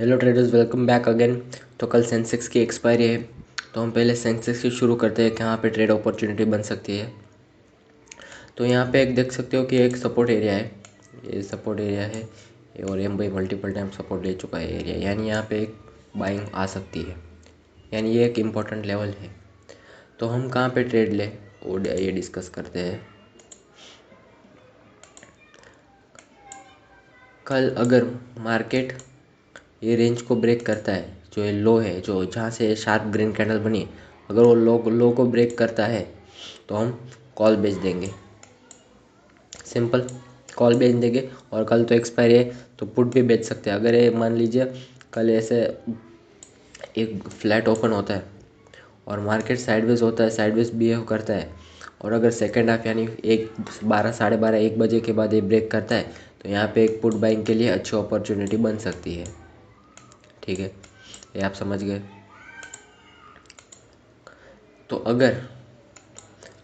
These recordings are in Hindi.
Hello traders, welcome back again. तो कल सेंसेक्स की एक्सपायरी है, तो हम पहले सेंसेक्स की शुरू करते हैं कि यहाँ पे ट्रेड अपॉर्चुनिटी बन सकती है। तो यहाँ पे एक देख सकते हो कि एक सपोर्ट एरिया है, ये सपोर्ट एरिया है और एम भाई मल्टीपल टाइम सपोर्ट ले चुका है एरिया, यानी यहाँ पे एक बाइंग आ सकती है, यानी ये एक इम्पॉर्टेंट लेवल है। तो हम कहाँ पे ट्रेड लें वो ये डिस्कस करते हैं। कल अगर मार्केट ये रेंज को ब्रेक करता है, जो ये लो है, जो जहाँ से शार्प ग्रीन कैंडल बनी, अगर वो लो को ब्रेक करता है तो हम कॉल बेच देंगे, सिंपल कॉल बेच देंगे। और कल तो एक्सपायरी है तो पुट भी बेच सकते हैं। अगर ये मान लीजिए कल ऐसे एक फ्लैट ओपन होता है और मार्केट साइडवेज होता है, साइडवेज बिहेव करता है, और अगर सेकेंड हाफ यानी 1 साढ़े 1 बजे के बाद ये ब्रेक करता है तो यहाँ पे एक पुट बाइंग के लिए अच्छी अपॉर्चुनिटी बन सकती है। ठीक है, ये आप समझ गए। तो अगर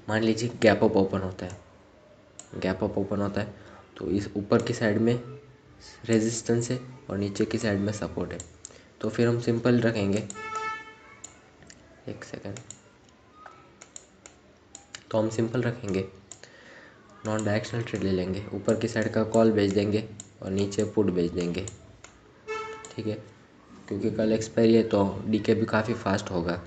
मान लीजिए गैप अप ओपन होता है, गैप अप ओपन होता है तो इस ऊपर की साइड में रेजिस्टेंस है और नीचे की साइड में सपोर्ट है, तो फिर हम सिंपल रखेंगे। एक सेकेंड, तो हम सिंपल रखेंगे, नॉन डायरेक्शनल ट्रेड ले लेंगे, ऊपर की साइड का कॉल बेच देंगे और नीचे पुट बेच देंगे। ठीक है, क्योंकि कल एक्सपायरी है तो डीके भी काफ़ी फास्ट होगा,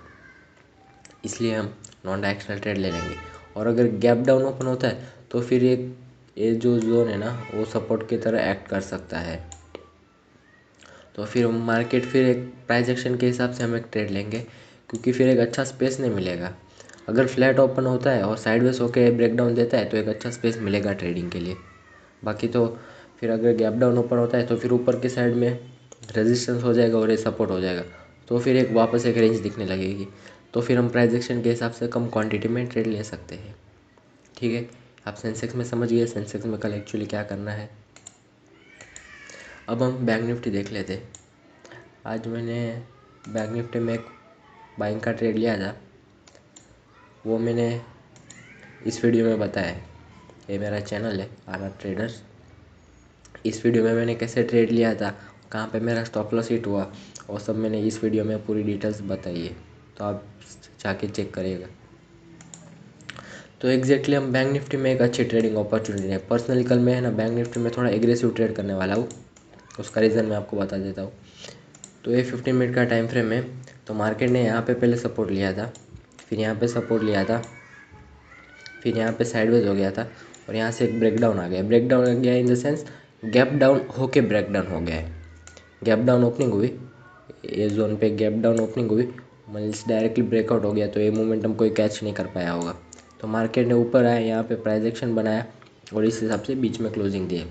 इसलिए हम नॉन डायरेक्शनल ट्रेड ले लेंगे। और अगर गैप डाउन ओपन होता है तो फिर ये जो जोन है ना वो सपोर्ट की तरह एक्ट कर सकता है, तो फिर मार्केट फिर एक प्राइस एक्शन के हिसाब से हम एक ट्रेड लेंगे, क्योंकि फिर एक अच्छा स्पेस नहीं मिलेगा। अगर फ्लैट ओपन होता है और साइडवेज होकर ब्रेकडाउन देता है तो एक अच्छा स्पेस मिलेगा ट्रेडिंग के लिए। बाकी तो फिर अगर गैप डाउन ओपन होता है तो फिर ऊपर की साइड में रेजिस्टेंस हो जाएगा और ये सपोर्ट हो जाएगा, तो फिर एक वापस एक रेंज दिखने लगेगी, तो फिर हम प्राइस एक्शन के हिसाब से कम क्वांटिटी में ट्रेड ले सकते हैं। ठीक है, आप सेंसेक्स में समझ गए सेंसेक्स में कल एक्चुअली क्या करना है। अब हम बैंक निफ्टी देख लेते हैं। आज मैंने बैंक निफ्टी में एक बाइंग का ट्रेड लिया था, वो मैंने इस वीडियो में बताया है। ये मेरा चैनल है आर ट्रेडर्स। इस वीडियो में मैंने कैसे ट्रेड लिया था, कहाँ पे मेरा स्टॉप लॉस हिट हुआ, और सब मैंने इस वीडियो में पूरी डिटेल्स बताई है, तो आप जाके चेक करिएगा। तो एग्जैक्टली हम बैंक निफ्टी में एक अच्छी ट्रेडिंग अपॉर्चुनिटी है। पर्सनली कल मैं है ना बैंक निफ्टी में थोड़ा एग्रेसिव ट्रेड करने वाला हूँ, उसका रीज़न मैं आपको बता देता हूँ। तो ये 15 मिनट का टाइम फ्रेम है। तो मार्केट ने यहाँ पे पहले सपोर्ट लिया था, फिर यहाँ पे सपोर्ट लिया था, फिर यहाँ पे साइडवेज हो गया था और यहाँ से एक ब्रेकडाउन आ गया। ब्रेकडाउन आ गया in the sense gap down होके ब्रेकडाउन हो गया है। गैप डाउन ओपनिंग हुई, ये जोन पे गैप डाउन ओपनिंग हुई, मतलब डायरेक्टली ब्रेकआउट हो गया, तो ये मोमेंटम कोई कैच नहीं कर पाया होगा। तो मार्केट ने ऊपर आया, यहाँ पे प्राइस एक्शन बनाया और इस हिसाब से बीच में क्लोजिंग दी है।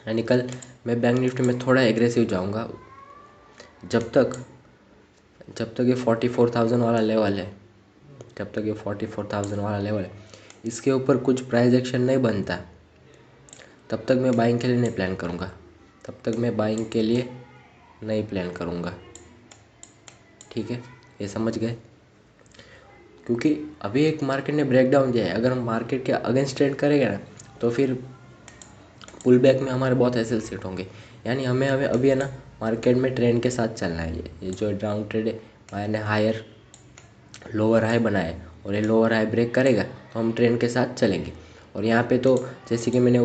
यानी कल मैं बैंक निफ्टी में थोड़ा एग्रेसिव जाऊँगा, जब तक ये 44,000 वाला लेवल है, जब तक ये 44,000 वाला लेवल है, इसके ऊपर कुछ प्राइस एक्शन नहीं बनता, तब तक मैं बाइंग के लिए नहीं प्लान करूँगा, तब तक मैं बाइंग के लिए नहीं प्लान करूँगा। ठीक है, ये समझ गए। क्योंकि अभी एक मार्केट ने ब्रेकडाउन दिया है, अगर हम मार्केट के अगेंस्ट ट्रेड करेंगे ना तो फिर पुल बैक में हमारे बहुत एसएल सेट होंगे। यानी हमें हमें अभी है ना मार्केट में ट्रेंड के साथ चलना है। ये जो डाउन ट्रेड है, मैंने हायर लोअर हाई बनाया है और ये लोअर हाई ब्रेक करेगा तो हम ट्रेंड के साथ चलेंगे। और यहाँ पे तो जैसे कि मैंने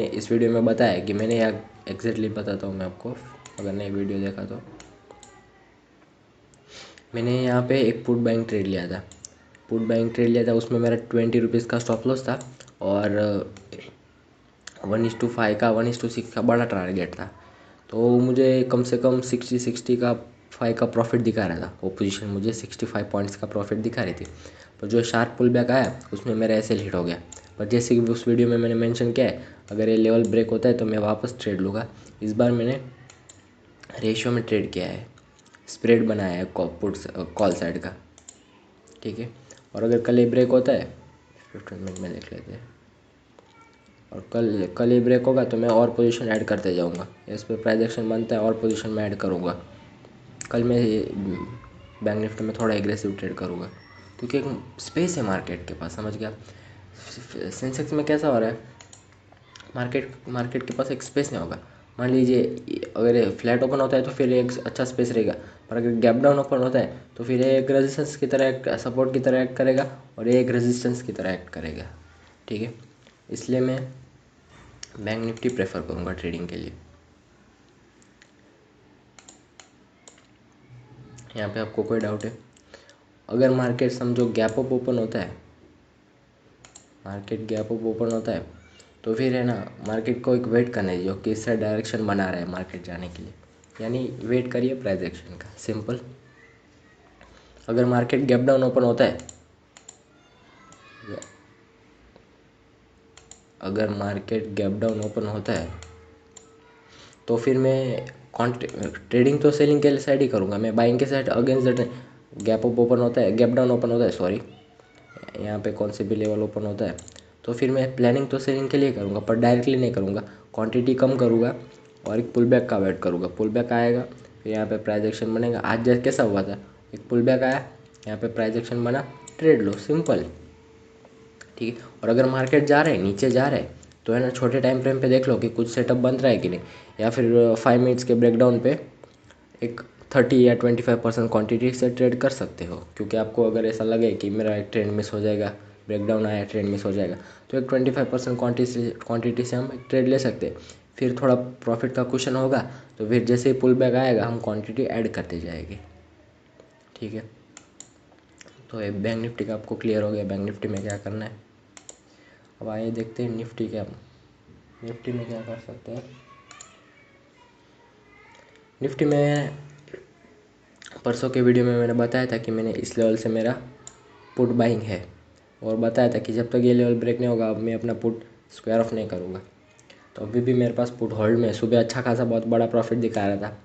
इस वीडियो में बताया कि मैंने यहाँ एग्जैक्टली बताता हूँ मैं आपको, अगर नहीं वीडियो देखा तो मैंने यहाँ पे एक पुट बाइंग ट्रेड लिया था। उसमें मेरा 20 रुपीज़ का स्टॉप लॉस था और 1:5 का 1:6 का बड़ा टारगेट था। तो मुझे कम से कम 60 का 5 का प्रॉफिट दिखा रहा था। वो पोजीशन मुझे 65 पॉइंट्स का प्रॉफिट दिखा रही थी, पर जो शार्प पुल बैक आया उसमें मेरा ऐसे हिट हो गया। पर जैसे कि उस वीडियो में मैंने मेंशन किया है, अगर ये लेवल ब्रेक होता है तो मैं वापस ट्रेड लूँगा। इस बार मैंने रेशियो में ट्रेड किया है, स्प्रेड बनाया है कॉल साइड का। ठीक है, और अगर कल ये ब्रेक होता है, 15 मिनट में देख लेते हैं, और कल ये ब्रेक होगा तो मैं और पोजीशन ऐड करते जाऊंगा। इस पर प्राइस एक्शन बनता है और पोजीशन में ऐड करूंगा। कल मैं बैंक निफ्टी में थोड़ा एग्रेसिव ट्रेड करूंगा, क्योंकि एक स्पेस है मार्केट के पास, समझ गया। सेंसेक्स में कैसा हो रहा है, मार्केट के पास एक स्पेस नहीं होगा। मान लीजिए अगर फ्लैट ओपन होता है तो फिर एक अच्छा स्पेस रहेगा, पर अगर गैप डाउन ओपन होता है तो फिर एक रेजिस्टेंस की तरह, सपोर्ट की तरह एक्ट करेगा और एक रेजिस्टेंस की तरह एक्ट करेगा। ठीक है, इसलिए मैं बैंक निफ्टी प्रेफर करूँगा ट्रेडिंग के लिए। यहाँ पे आपको कोई डाउट है? अगर मार्केट समझो गैप अप ओपन होता है, मार्केट गैप अप ओपन होता है तो फिर है ना, मार्केट को एक वेट करने दीजिए किस साइड डायरेक्शन बना रहा है मार्केट जाने के लिए, यानी वेट करिए प्राइस एक्शन का, सिंपल। अगर मार्केट गैप डाउन ओपन होता है, अगर मार्केट गैप डाउन ओपन होता है तो फिर मैं ट्रेडिंग तो सेलिंग के साइड ही करूँगा, मैं बाइंग के side against the gap up open होता है, गैप डाउन ओपन होता है, सॉरी, यहाँ पे कौन से भी लेवल ओपन होता है तो फिर मैं प्लानिंग तो सेलिंग के लिए करूँगा, पर डायरेक्टली नहीं करूँगा, क्वांटिटी कम करूँगा और एक पुल बैक का वेट करूँगा। पुल बैक आएगा, फिर यहाँ पे प्राइस एक्शन बनेगा। आज जैसे कैसा हुआ था, एक पुल बैक आया, यहाँ पे प्राइस एक्शन बना, ट्रेड लो, सिंपल। ठीक है, और अगर मार्केट जा रहा है, नीचे जा रहा है तो है ना, छोटे टाइम फ्रेम पे देख लो कि कुछ सेटअप बन रहा है कि नहीं, या फिर 5 मिनट्स के ब्रेकडाउन पे एक 30 या 25% क्वांटिटी से ट्रेड कर सकते हो, क्योंकि आपको अगर ऐसा लगे कि मेरा एक ट्रेंड मिस हो जाएगा, ब्रेकडाउन आया ट्रेंड मिस हो जाएगा, तो एक 25% क्वांटिटी से हम एक ट्रेड ले सकते हैं। फिर थोड़ा प्रॉफिट का क्वेश्चन होगा तो फिर जैसे ही पुल बैक आएगा हम क्वांटिटी ऐड करते जाएंगे। ठीक है, तो ये बैंक निफ्टी का आपको क्लियर हो गया, बैंक निफ्टी में क्या करना है। अब आइए देखते हैं निफ्टी में क्या कर सकते हैं। निफ्टी में परसों के वीडियो में मैंने बताया था कि मैंने इस लेवल से मेरा पुट बाइंग है, और बताया था कि जब तक ये लेवल ब्रेक नहीं होगा मैं अपना पुट स्क्वायर ऑफ नहीं करूँगा। तो अभी भी मेरे पास पुट होल्ड में, सुबह अच्छा खासा बहुत बड़ा प्रॉफिट दिखा रहा था,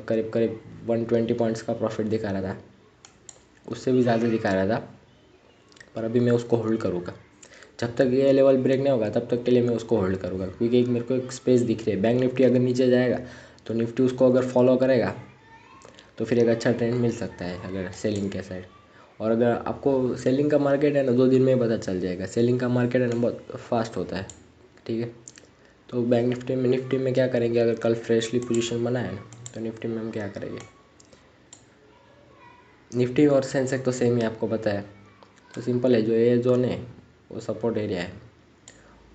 करीब करीब 120 पॉइंट्स का प्रॉफिट दिखा रहा था, उससे भी ज़्यादा दिखा रहा था, पर अभी मैं उसको होल्ड करूँगा। जब तक ये लेवल ब्रेक नहीं होगा तब तक के लिए मैं उसको होल्ड करूँगा, क्योंकि एक मेरे को एक स्पेस दिख रही है। बैंक निफ्टी अगर नीचे जाएगा तो निफ्टी उसको अगर फॉलो करेगा तो फिर एक अच्छा ट्रेंड मिल सकता है अगर सेलिंग के साइड। और अगर आपको सेलिंग का मार्केट है ना, 2 दिन में पता चल जाएगा, सेलिंग का मार्केट है ना बहुत फास्ट होता है। ठीक है, तो बैंक निफ्टी में क्या करेंगे, अगर कल फ्रेशली पोजीशन बना है ना तो निफ्टी में हम क्या करेंगे, निफ्टी और सेंसेक्स तो सेम ही आपको पता है, तो सिंपल है, जो ये जोन है वो सपोर्ट एरिया है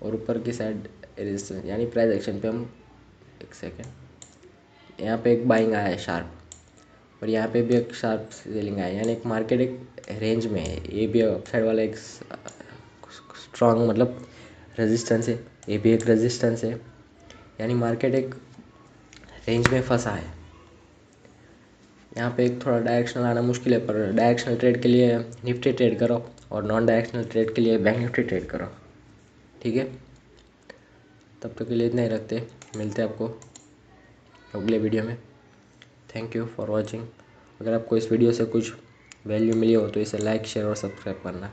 और ऊपर की साइड रेजिस्टेंस, यानी प्राइस एक्शन पे हम, एक सेकेंड, यहाँ पे एक बाइंग आया है शार्प और यहाँ पे भी एक शार्प सेलिंग आया है, यानी एक मार्केट एक रेंज में है। ये भी अपसाइड वाला एक स्ट्रॉन्ग मतलब रेजिस्टेंस है, ये भी एक रेजिस्टेंस है, यानी मार्केट एक रेंज में फंसा है। यहाँ पे एक थोड़ा डायरेक्शनल आना मुश्किल है, पर डायरेक्शनल ट्रेड के लिए निफ्टी ट्रेड करो और नॉन डायरेक्शनल ट्रेड के लिए बैंक निफ्टी ट्रेड करो। ठीक है, तब तक के लिए इतना ही रखते, मिलते हैं आपको अगले वीडियो में। Thank you for watching. अगर आपको इस वीडियो से कुछ वैल्यू मिली हो तो इसे लाइक, शेयर और सब्सक्राइब करना।